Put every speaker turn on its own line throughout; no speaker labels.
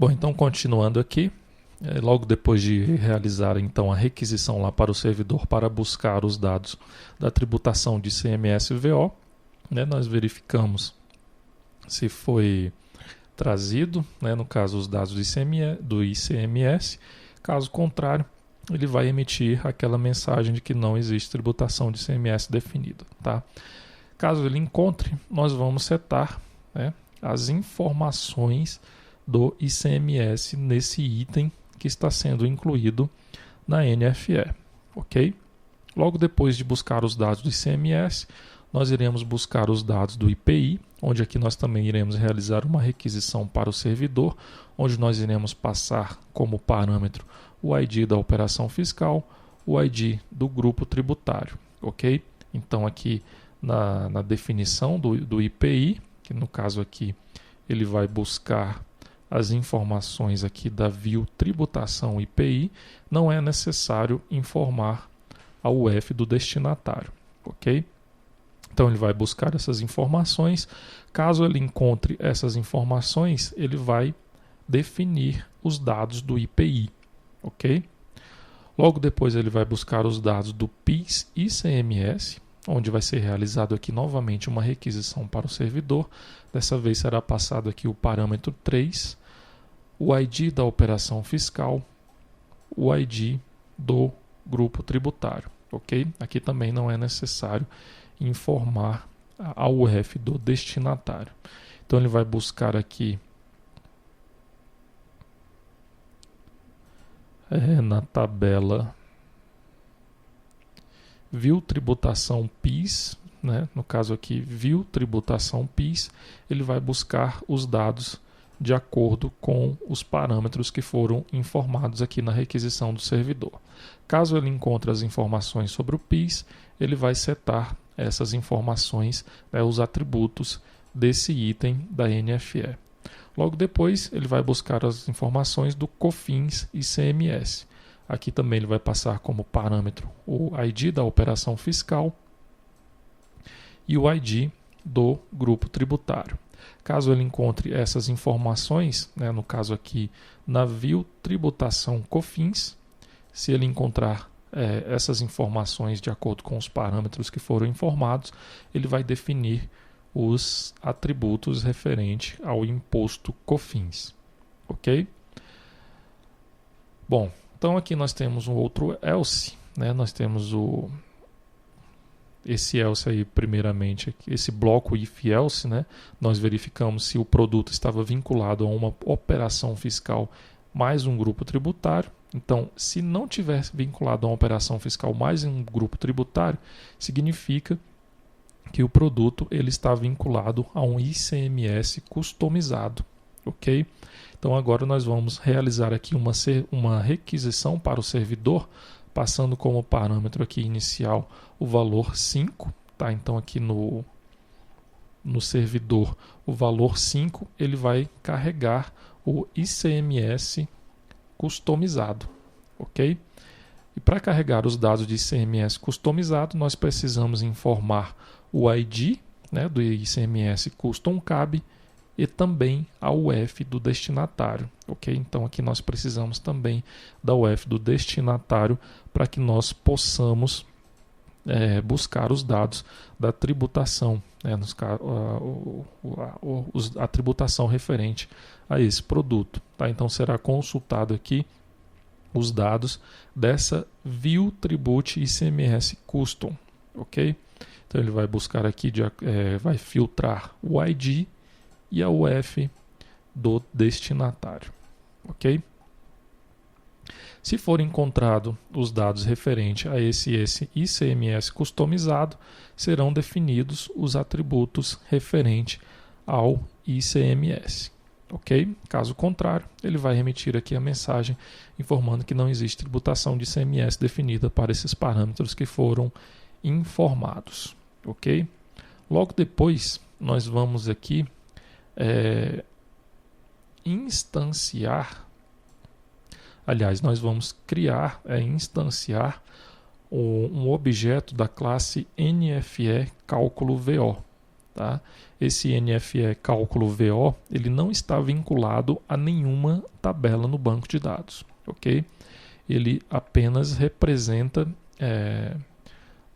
Bom, então continuando aqui, logo depois de realizar então a requisição lá para o servidor para buscar os dados da tributação de ICMS-VO, né, nós verificamos se foi trazido, né, no caso os dados do ICMS, caso contrário, ele vai emitir aquela mensagem de que não existe tributação de ICMS definida. Tá? Caso ele encontre, nós vamos setar, né, as informações do ICMS nesse item que está sendo incluído na NFE. Ok? Logo depois de buscar os dados do ICMS, nós iremos buscar os dados do IPI, onde aqui nós também iremos realizar uma requisição para o servidor, onde nós iremos passar como parâmetro o ID da operação fiscal, o ID do grupo tributário. Ok? Então aqui na definição do IPI, que no caso aqui ele vai buscar as informações aqui da view tributação IPI, não é necessário informar a UF do destinatário, ok? Então ele vai buscar essas informações, caso ele encontre essas informações, ele vai definir os dados do IPI, ok? Logo depois ele vai buscar os dados do PIS e ICMS, onde vai ser realizado aqui novamente uma requisição para o servidor, dessa vez será passado aqui o parâmetro 3, o ID da operação fiscal, o ID do grupo tributário, ok? Aqui também não é necessário informar a UF do destinatário. Então ele vai buscar aqui na tabela view tributação PIS, né? No caso aqui view tributação PIS, ele vai buscar os dados de acordo com os parâmetros que foram informados aqui na requisição do servidor. Caso ele encontre as informações sobre o PIS, ele vai setar essas informações, né, os atributos desse item da NFE. Logo depois, ele vai buscar as informações do COFINS e ICMS. Aqui também ele vai passar como parâmetro o ID da operação fiscal e o ID do grupo tributário. Caso ele encontre essas informações, né, no caso aqui na view tributação COFINS, se ele encontrar essas informações de acordo com os parâmetros que foram informados, ele vai definir os atributos referentes ao imposto COFINS. Ok? Bom, então aqui nós temos um outro else, né? Nós temos esse else aí, primeiramente, esse bloco if else, né? Nós verificamos se o produto estava vinculado a uma operação fiscal mais um grupo tributário. Então, se não tiver vinculado a uma operação fiscal mais um grupo tributário, significa que o produto ele está vinculado a um ICMS customizado, ok? Então agora nós vamos realizar aqui uma requisição para o servidor, passando como parâmetro aqui inicial o valor 5, tá? Então aqui no servidor o valor 5 ele vai carregar o ICMS customizado, ok? E para carregar os dados de ICMS customizado, nós precisamos informar o ID, né, do ICMS Custom Cab e também a UF do destinatário, ok? Então aqui nós precisamos também da UF do destinatário para que nós possamos buscar os dados da tributação, né, a tributação referente a esse produto, tá? Então será consultado aqui os dados dessa view tribute ICMS custom, ok? Então ele vai buscar aqui, vai filtrar o ID e a UF do destinatário, ok? Se for encontrado os dados referentes a esse ICMS customizado, serão definidos os atributos referentes ao ICMS, ok? Caso contrário, ele vai remitir aqui a mensagem informando que não existe tributação de ICMS definida para esses parâmetros que foram informados, ok? Logo depois, nós vamos aqui instanciar, aliás, nós vamos criar, instanciar um objeto da classe NFE cálculo VO, tá? Esse NFE cálculo VO, ele não está vinculado a nenhuma tabela no banco de dados, ok? Ele apenas representa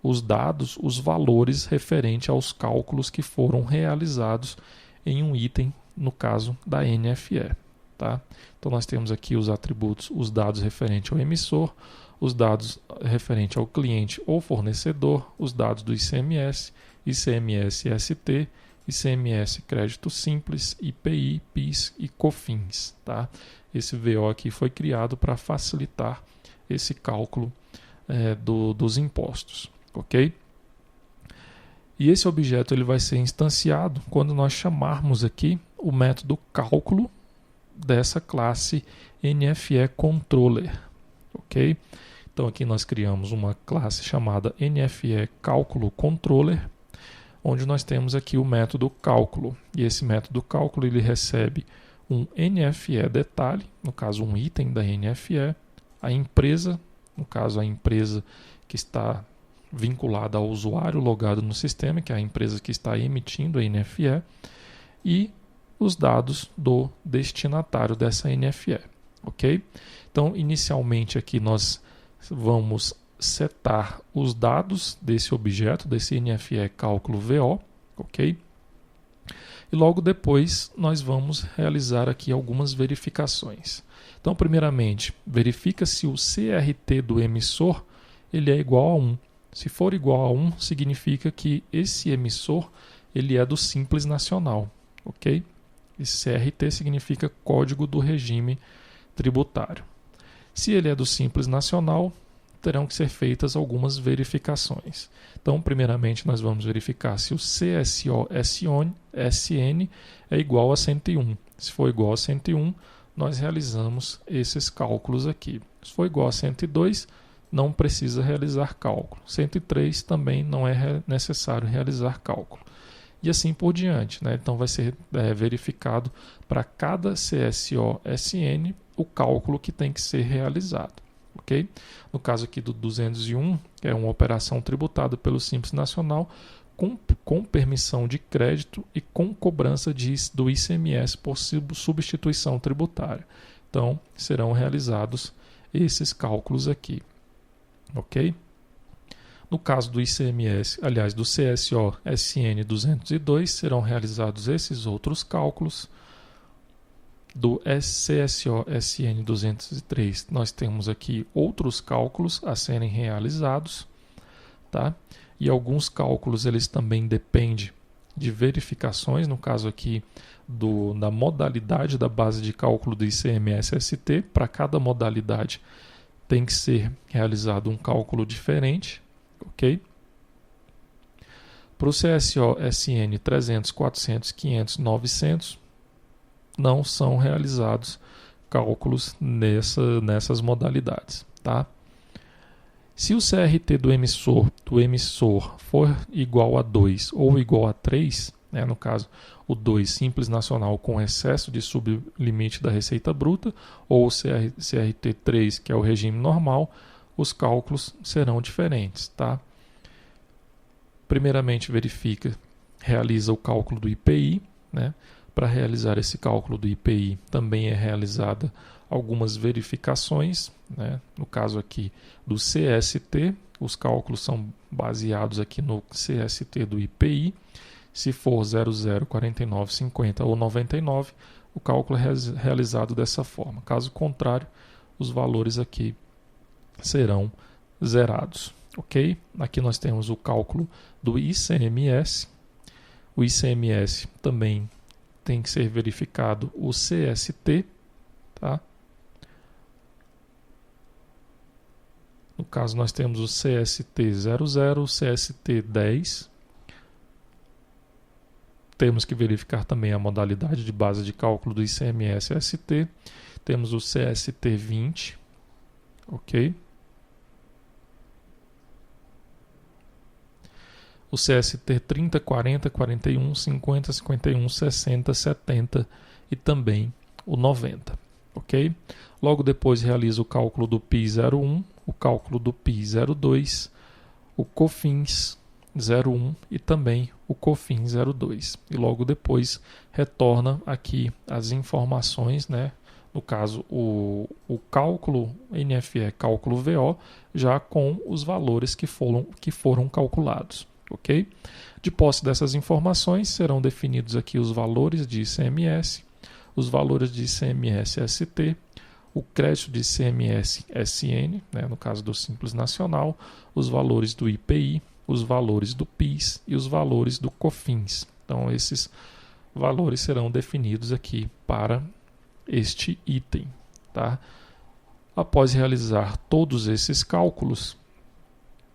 os dados, os valores referentes aos cálculos que foram realizados em um item, no caso da NFE, tá? Então nós temos aqui os atributos, os dados referentes ao emissor, os dados referentes ao cliente ou fornecedor, os dados do ICMS, ICMS ST, ICMS crédito simples, IPI, PIS e COFINS, tá? Esse VO aqui foi criado para facilitar esse cálculo dos impostos, ok? E esse objeto ele vai ser instanciado quando nós chamarmos aqui o método cálculo dessa classe NFE Controller, ok? Então aqui nós criamos uma classe chamada NFE Cálculo Controller, onde nós temos aqui o método cálculo. E esse método cálculo ele recebe um NFE detalhe, no caso um item da NFE, a empresa, no caso a empresa que está vinculada ao usuário logado no sistema, que é a empresa que está emitindo a NFE, e os dados do destinatário dessa NFE, ok? Então, inicialmente aqui nós vamos setar os dados desse objeto, desse NFE cálculo VO, ok? E logo depois nós vamos realizar aqui algumas verificações. Então, primeiramente, verifica se o CRT do emissor ele é igual a 1. Se for igual a 1, significa que esse emissor ele é do Simples Nacional, ok? Esse CRT significa Código do Regime Tributário. Se ele é do Simples Nacional, terão que ser feitas algumas verificações. Então, primeiramente, nós vamos verificar se o CSO-SN é igual a 101. Se for igual a 101, nós realizamos esses cálculos aqui. Se for igual a 102, não precisa realizar cálculo. 103 também não é necessário realizar cálculo. E assim por diante, né? Então vai ser verificado para cada CSO-SN o cálculo que tem que ser realizado. Okay? No caso aqui do 201, que é uma operação tributada pelo Simples Nacional, com permissão de crédito e com cobrança do ICMS por substituição tributária. Então, serão realizados esses cálculos aqui. Ok? No caso do ICMS, aliás, do CSO-SN 202, serão realizados esses outros cálculos. Do CSO-SN 203, nós temos aqui outros cálculos a serem realizados, tá? E alguns cálculos eles também dependem de verificações, no caso aqui da modalidade da base de cálculo do ICMS-ST. Para cada modalidade tem que ser realizado um cálculo diferente, ok? Para o CSO-SN 300, 400, 500, 900, não são realizados cálculos nessas modalidades, tá? Se o CRT do emissor for igual a 2 ou igual a 3, né, no caso o 2 Simples Nacional com excesso de sublimite da receita bruta, ou o CRT 3, que é o regime normal, os cálculos serão diferentes, tá? Primeiramente realiza o cálculo do IPI, né? Para realizar esse cálculo do IPI também é realizada algumas verificações, né? No caso aqui do CST, os cálculos são baseados aqui no CST do IPI. Se for 00, 49, 50 ou 99, o cálculo é realizado dessa forma. Caso contrário, os valores aqui serão zerados, ok? Aqui nós temos o cálculo do ICMS. O ICMS também tem que ser verificado o CST, tá? No caso, nós temos o CST 00, o CST 10. Temos que verificar também a modalidade de base de cálculo do ICMS-ST. Temos o CST 20, ok? O CST 30, 40, 41, 50, 51, 60, 70 e também o 90, ok? Logo depois realiza o cálculo do PI 01, o cálculo do PI 02, o COFINS, 01 e também o COFINS 02. E logo depois retorna aqui as informações, né? No caso, o cálculo NFE, cálculo VO, já com os valores que foram calculados. Ok? De posse dessas informações, serão definidos aqui os valores de ICMS, os valores de ICMS-ST, o crédito de ICMS-SN, né, no caso do Simples Nacional, os valores do IPI, os valores do PIS e os valores do COFINS. Então, esses valores serão definidos aqui para este item. Tá? Após realizar todos esses cálculos,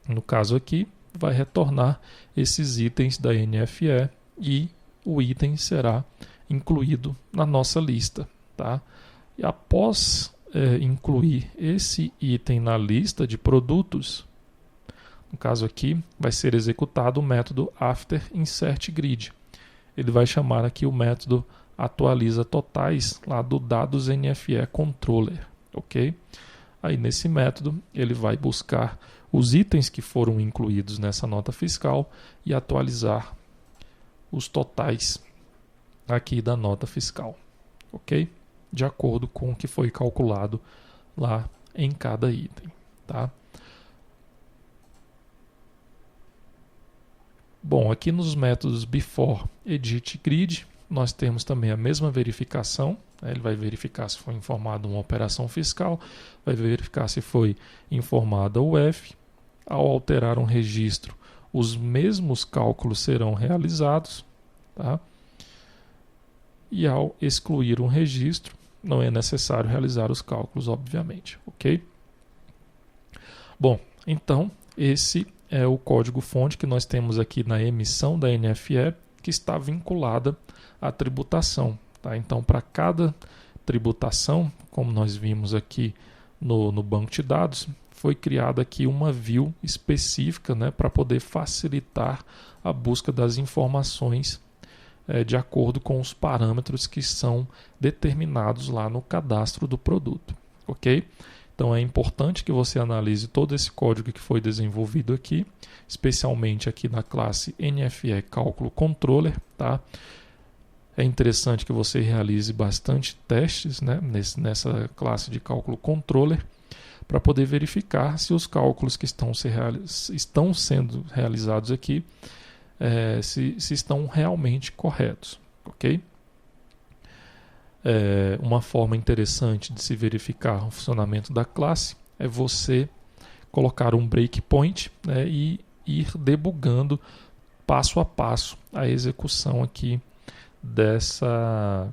no caso aqui, vai retornar esses itens da NFE e o item será incluído na nossa lista. Tá? E após incluir esse item na lista de produtos, no caso aqui, vai ser executado o método After Insert Grid. Ele vai chamar aqui o método atualiza totais lá do dados NFE Controller. Ok? Aí nesse método ele vai buscar os itens que foram incluídos nessa nota fiscal e atualizar os totais aqui da nota fiscal. Ok? De acordo com o que foi calculado lá em cada item. Tá? Bom, aqui nos métodos Before Edit Grid, nós temos também a mesma verificação. Ele vai verificar se foi informada uma operação fiscal, vai verificar se foi informada o F. Ao alterar um registro, os mesmos cálculos serão realizados. Tá? E ao excluir um registro, não é necessário realizar os cálculos, obviamente. Ok? Bom, então, esse é o código-fonte que nós temos aqui na emissão da NFE, que está vinculada à tributação. Tá? Então, para cada tributação, como nós vimos aqui no banco de dados, foi criada aqui uma view específica, né, para poder facilitar a busca das informações de acordo com os parâmetros que são determinados lá no cadastro do produto. Ok? Então é importante que você analise todo esse código que foi desenvolvido aqui, especialmente aqui na classe NFE Cálculo Controller. Tá? É interessante que você realize bastante testes, né, nessa classe de Cálculo Controller, para poder verificar se os cálculos que estão sendo realizados aqui se estão realmente corretos. Ok? Uma forma interessante de se verificar o funcionamento da classe é você colocar um breakpoint, né, e ir debugando passo a passo a execução aqui dessa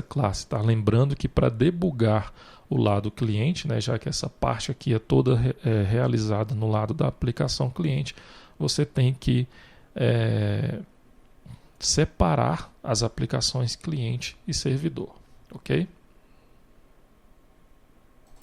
classe. Tá? Lembrando que para debugar o lado cliente, né, já que essa parte aqui é toda realizada no lado da aplicação cliente, você tem que separar as aplicações cliente e servidor. Ok?